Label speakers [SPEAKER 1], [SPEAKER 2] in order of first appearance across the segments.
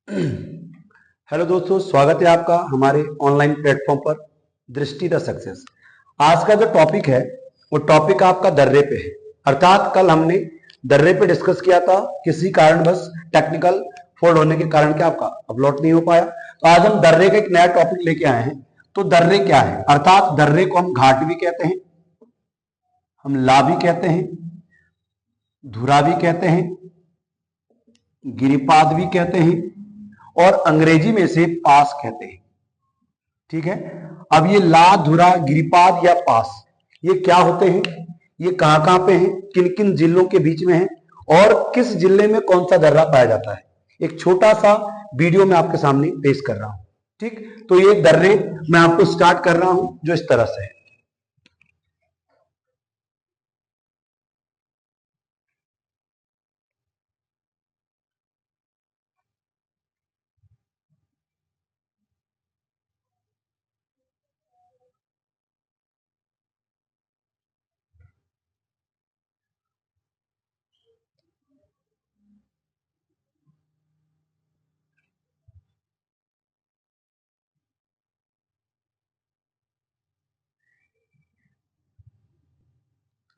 [SPEAKER 1] Hello दोस्तों, स्वागत है आपका हमारे ऑनलाइन प्लेटफॉर्म पर दृष्टि द सक्सेस। आज का जो टॉपिक है वो टॉपिक आपका दर्रे पे है। अर्थात कल हमने दर्रे पे डिस्कस किया था, किसी कारणवश टेक्निकल फॉल्ट होने के कारण क्या आपका अपलोड नहीं हो पाया। तो आज हम दर्रे का एक नया टॉपिक लेके आए हैं। तो दर्रे क्या है? अर्थात दर्रे को हम घाट भी कहते हैं, हम ला भी कहते हैं, धुरा भी कहते हैं, गिरिपाद भी कहते हैं और अंग्रेजी में से पास कहते हैं। ठीक है, अब ये ला, धुरा, गिरिपाद या पास ये क्या होते हैं, ये कहां कहां पे हैं, किन किन जिलों के बीच में है और किस जिले में कौन सा दर्रा पाया जाता है, एक छोटा सा वीडियो में आपके सामने पेश कर रहा हूं। ठीक, तो ये दर्रे मैं आपको स्टार्ट कर रहा हूं जो इस तरह से है।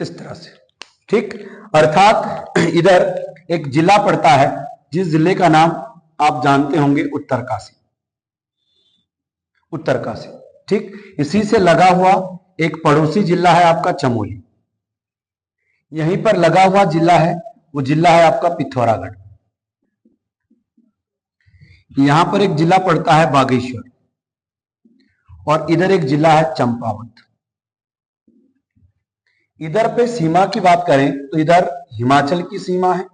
[SPEAKER 1] इस तरह से, ठीक। अर्थात इधर एक जिला पड़ता है जिस जिले का नाम आप जानते होंगे, उत्तरकाशी। उत्तरकाशी, ठीक। इसी से लगा हुआ एक पड़ोसी जिला है आपका चमोली। यहीं पर लगा हुआ जिला है, वो जिला है आपका पिथौरागढ़। यहां पर एक जिला पड़ता है बागेश्वर और इधर एक जिला है चंपावत। इधर पे सीमा की बात करें तो इधर हिमाचल की सीमा है,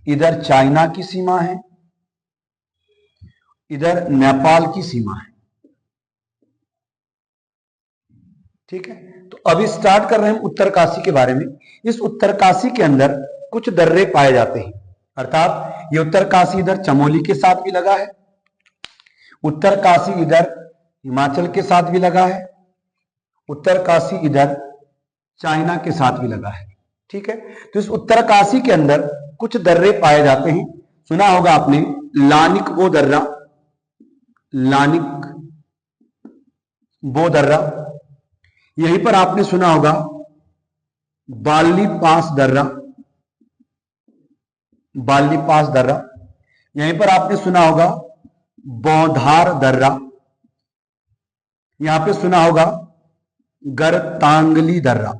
[SPEAKER 1] इधर चाइना की सीमा है, इधर नेपाल की सीमा है। ठीक है, तो अभी स्टार्ट कर रहे हैं उत्तरकाशी के बारे में। इस उत्तरकाशी के अंदर कुछ दर्रे पाए जाते हैं। अर्थात ये उत्तरकाशी इधर चमोली के साथ भी लगा है, उत्तरकाशी इधर हिमाचल के साथ भी लगा है, उत्तरकाशी इधर चाइना के साथ भी लगा है। ठीक है, तो इस उत्तरकाशी के अंदर कुछ दर्रे पाए जाते हैं। सुना होगा आपने लानिक बो दर्रा, लानिक बो दर्रा। यहीं पर आपने सुना होगा बाली पास दर्रा, बाली पास दर्रा। यहीं पर आपने सुना होगा बौधार दर्रा। यहां पे सुना होगा गरतांगली दर्रा।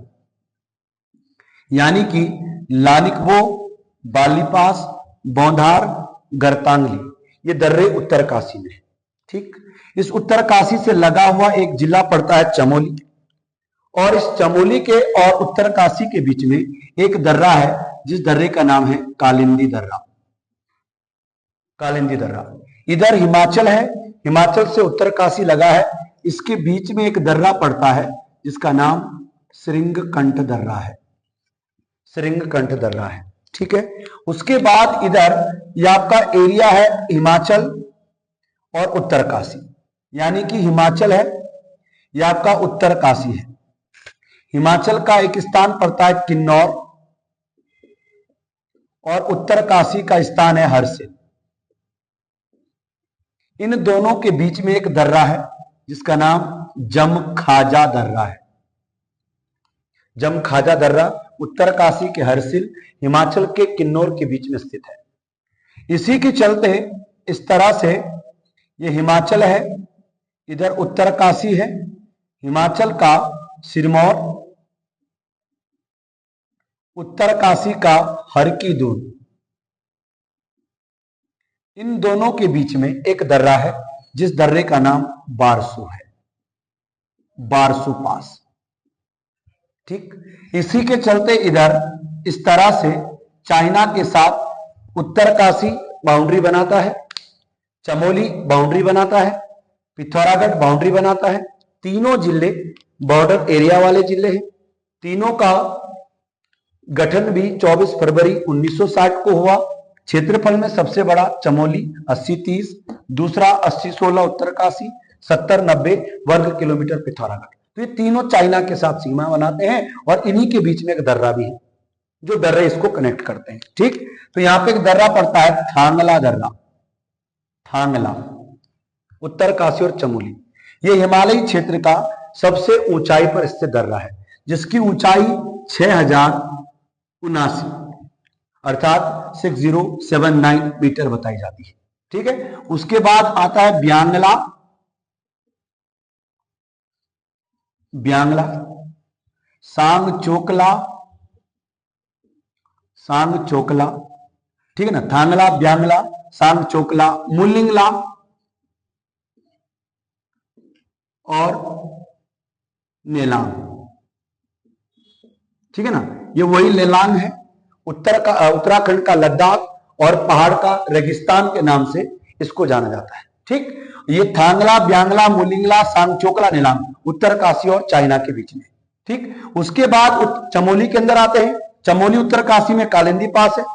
[SPEAKER 1] यानी कि लानिकबो, बालीपास, बौधार, गरतांगली ये दर्रे उत्तरकाशी में है। ठीक, इस उत्तरकाशी से लगा हुआ एक जिला पड़ता है चमोली और इस चमोली के और उत्तरकाशी के बीच में एक दर्रा है जिस दर्रे का नाम है कालिंदी दर्रा। कालिंदी दर्रा इधर हिमाचल है, हिमाचल से उत्तरकाशी लगा है। इसके बीच में एक दर्रा पड़ता है जिसका नाम श्रृंगकंठ दर्रा है, श्रृंगकंठ दर्रा है। ठीक है, उसके बाद इधर ये आपका एरिया है हिमाचल और उत्तरकाशी, यानी कि हिमाचल है, यह आपका उत्तरकाशी है। हिमाचल का एक स्थान पड़ता है किन्नौर और उत्तरकाशी का स्थान है हरसिल। इन दोनों के बीच में एक दर्रा है जिसका नाम जमखाजा दर्रा है। जमखाजा दर्रा उत्तरकाशी के हरसिल, हिमाचल के किन्नौर के बीच में स्थित है। इसी के चलते इस तरह से ये हिमाचल है, इधर उत्तरकाशी है, हिमाचल का सिरमौर, उत्तरकाशी का हरकी दून। इन दोनों के बीच में एक दर्रा है जिस दर्रे का नाम बारसू है, बारसू पास। ठीक, इसी के चलते इधर इस तरह से चाइना के साथ उत्तरकाशी बाउंड्री बनाता है, चमोली बाउंड्री बनाता है, पिथौरागढ़ बाउंड्री बनाता है। तीनों जिले बॉर्डर एरिया वाले जिले हैं। तीनों का गठन भी 24 फरवरी 1960 को हुआ। क्षेत्रफल में सबसे बड़ा चमोली 80-30, दूसरा 80-16 उत्तरकाशी, 70-90 वर्ग किलोमीटर पिथौरागढ़। तो ये तीनों चाइना के साथ सीमा बनाते हैं और इन्हीं के बीच में एक दर्रा भी है जो दर्रे इसको कनेक्ट करते हैं। ठीक, तो यहां पे एक दर्रा पड़ता है थांगला दर्रा। थांगला, उत्तरकाशी और चमोली। ये हिमालयी क्षेत्र का सबसे ऊंचाई पर स्थित दर्रा है, जिसकी ऊंचाई 6079 अर्थात 6079 मीटर बताई जाती है। ठीक है, उसके बाद आता है ब्यांगला, ब्यांगला, सांगचोकला, सांगचोकला, ठीक है ना, थांगला, ब्यांगला, सांगचोकला, मुलिंगला और नेलांग। ठीक है ना, ये वही नेलांग है, उत्तराखंड का लद्दाख और पहाड़ का रेगिस्तान के नाम से इसको जाना जाता है। ठीक, ये थांगला, ब्यांगला, मुलिंगला, सांगचोकला, नेलांग उत्तरकाशी और चाइना के बीच में। ठीक, उसके बाद चमोली के अंदर आते हैं। चमोली उत्तरकाशी में कालिंदी पास है।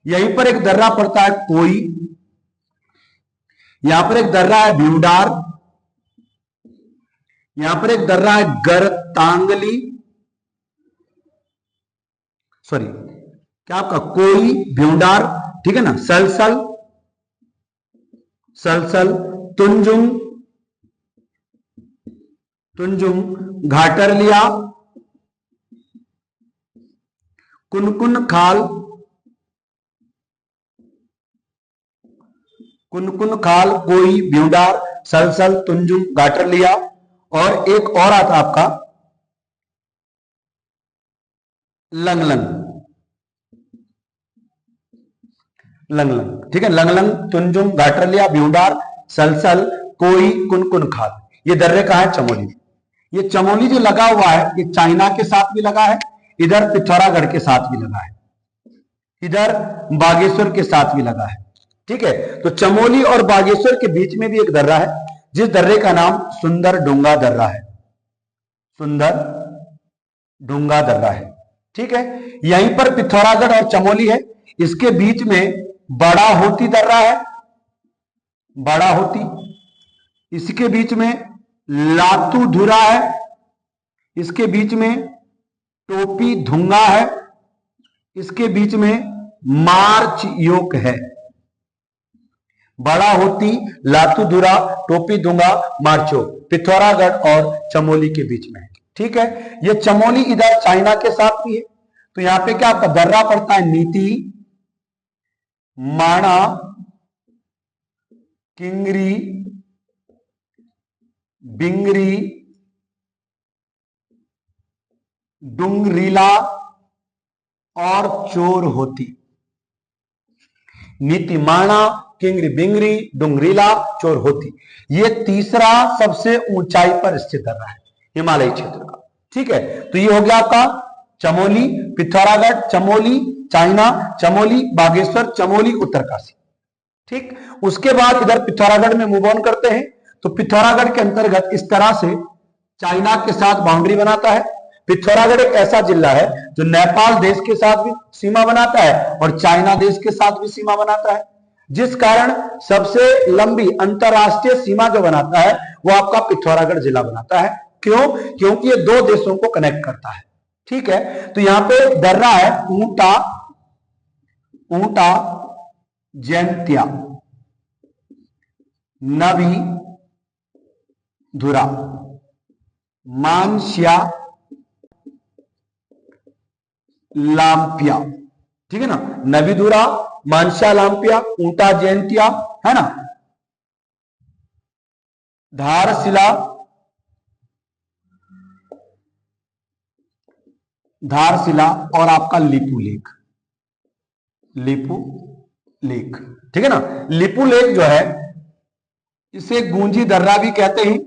[SPEAKER 1] यहीं पर एक दर्रा पड़ता है कोई, यहां पर एक दर्रा है भ्यूडार, यहां पर एक दर्रा है गरतांगली, सॉरी क्या आपका कोई, भ्यूडार, ठीक है ना, सलसल, सलसल, तुंजुंग, तुंजुंग, घाटरलिया, कुनकुन खाल, कुनकुन खाल, कोई, भ्यूडार, सलसल, तुंजुंग, घाटरलिया और एक और आता आपका लंगलंग, लंगलंग। ठीक है, लंगलंग, तुंजुंग, घाटरलिया, भ्यूडार, सलसल, कोई, कुनकुन खाल, ये दर्रे का है चमोली। ये चमोली जो लगा हुआ है ये चाइना के साथ भी लगा है, इधर पिथौरागढ़ के साथ भी लगा है, इधर बागेश्वर के साथ भी लगा है। ठीक है, तो चमोली और बागेश्वर के बीच में भी एक दर्रा है, जिस दर्रे का नाम सुंदर डोंगा दर्रा है, सुंदर डोंगा दर्रा है। ठीक है, यहीं पर पिथौरागढ़ और चमोली है, इसके बीच में बड़ा होती दर्रा है, बड़ा होती, इसके बीच में लातू धुरा है, इसके बीच में टोपी धुंगा है, इसके बीच में मार्च योक है। बड़ा होती, लातूधुरा, टोपी धुंगा, मार्चो, पिथौरागढ़ और चमोली के बीच में है। ठीक है, ये चमोली इधर चाइना के साथ भी है, तो यहां पे क्या आपका दर्रा पड़ता है नीति, माणा, किंगरी, बिंगरी, डुंगरीला और चोर होती। नीतिमाणा, किंगरी, बिंगरी, डुंगरीला, चोर होती, ये तीसरा सबसे ऊंचाई पर स्थित दर्रा है हिमालयी क्षेत्र का। ठीक है, तो ये हो गया आपका चमोली, पिथौरागढ़, चमोली, चाइना, चमोली, बागेश्वर, चमोली, उत्तरकाशी। ठीक, उसके बाद इधर पिथौरागढ़ में मूव ऑन करते हैं। तो पिथौरागढ़ के अंतर्गत इस तरह से चाइना के साथ बाउंड्री बनाता है। पिथौरागढ़ एक ऐसा जिला है जो नेपाल देश के साथ भी सीमा बनाता है और चाइना देश के साथ भी सीमा बनाता है, जिस कारण सबसे लंबी अंतरराष्ट्रीय सीमा जो बनाता है वो आपका पिथौरागढ़ जिला बनाता है। क्यों? क्योंकि ये दो देशों को कनेक्ट करता है। ठीक है, तो यहां पे दर्रा है ऊंटा, ऊंटा जैंतिया, नवी धुरा, मानसिया, लांपिया। ठीक है ना, नवीधुरा, मानसिया, लांपिया, ऊंटा जयंतिया, है ना, धारशिला, धारशिला और आपका लिपू लेक, लिपू लेक। ठीक है ना, लिपू लेक जो है इसे गूंजी दर्रा भी कहते हैं।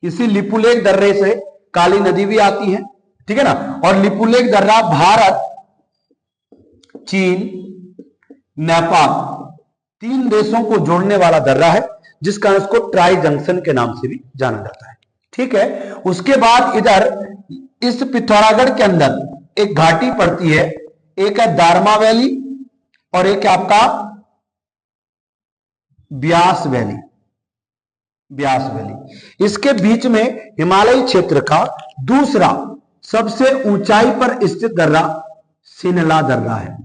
[SPEAKER 1] इसी लिपू लेक दर्रे से काली नदी भी आती है। ठीक है ना, और लिपू लेक दर्रा भारत, चीन, नेपाल तीन देशों को जोड़ने वाला दर्रा है, जिस कारण इसको ट्राई जंक्शन के नाम से भी जाना जाता है। ठीक है, उसके बाद इधर इस पिथौरागढ़ के अंदर एक घाटी पड़ती है, एक है दारमा वैली और एक है आपका ब्यास वैली, ब्यास वैली। इसके बीच में हिमालयी क्षेत्र का दूसरा सबसे ऊंचाई पर स्थित दर्रा सिनला दर्रा है,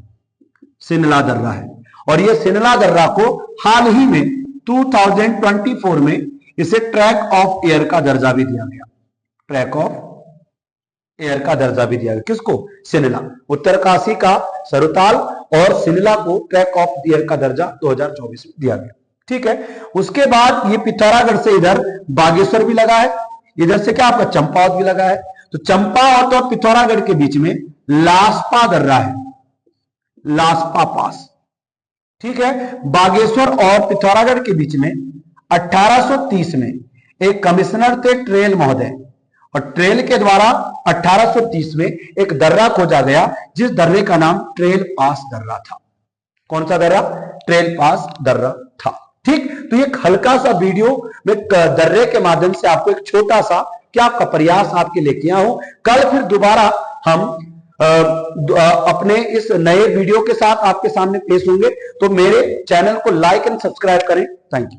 [SPEAKER 1] सिनला दर्रा है। और यह सिनला दर्रा को हाल ही में 2024 में इसे ट्रैक ऑफ एयर का दर्जा भी दिया गया। ट्रैक ऑफ एयर का दर्जा भी दिया गया किसको? सिनला। उत्तरकाशी का सरुताल और सिनला को ट्रैक ऑफ एयर का दर्जा 2024 में दिया गया। ठीक है, उसके बाद ये पिथौरागढ़ से इधर बागेश्वर भी लगा है, इधर से क्या आपका चंपावत भी लगा है। तो चंपावत और पिथौरागढ़ के बीच में लासपा दर्रा है, लासपा पास। ठीक है, बागेश्वर और पिथौरागढ़ के बीच में 1830 में एक कमिश्नर थे ट्रेल महोदय, और ट्रेल के द्वारा 1830 में एक दर्रा खोजा गया जिस दर्रे का नाम ट्रेल पास दर्रा था। कौन सा दर्रा? ट्रेल पास दर्रा था। ठीक, तो एक हल्का सा वीडियो में दर्रे के माध्यम से आपको एक छोटा सा क्या का प्रयास आपके लेके आया हूं। कल फिर दोबारा हम अपने इस नए वीडियो के साथ आपके सामने पेश होंगे। तो मेरे चैनल को लाइक एंड सब्सक्राइब करें। Thank you.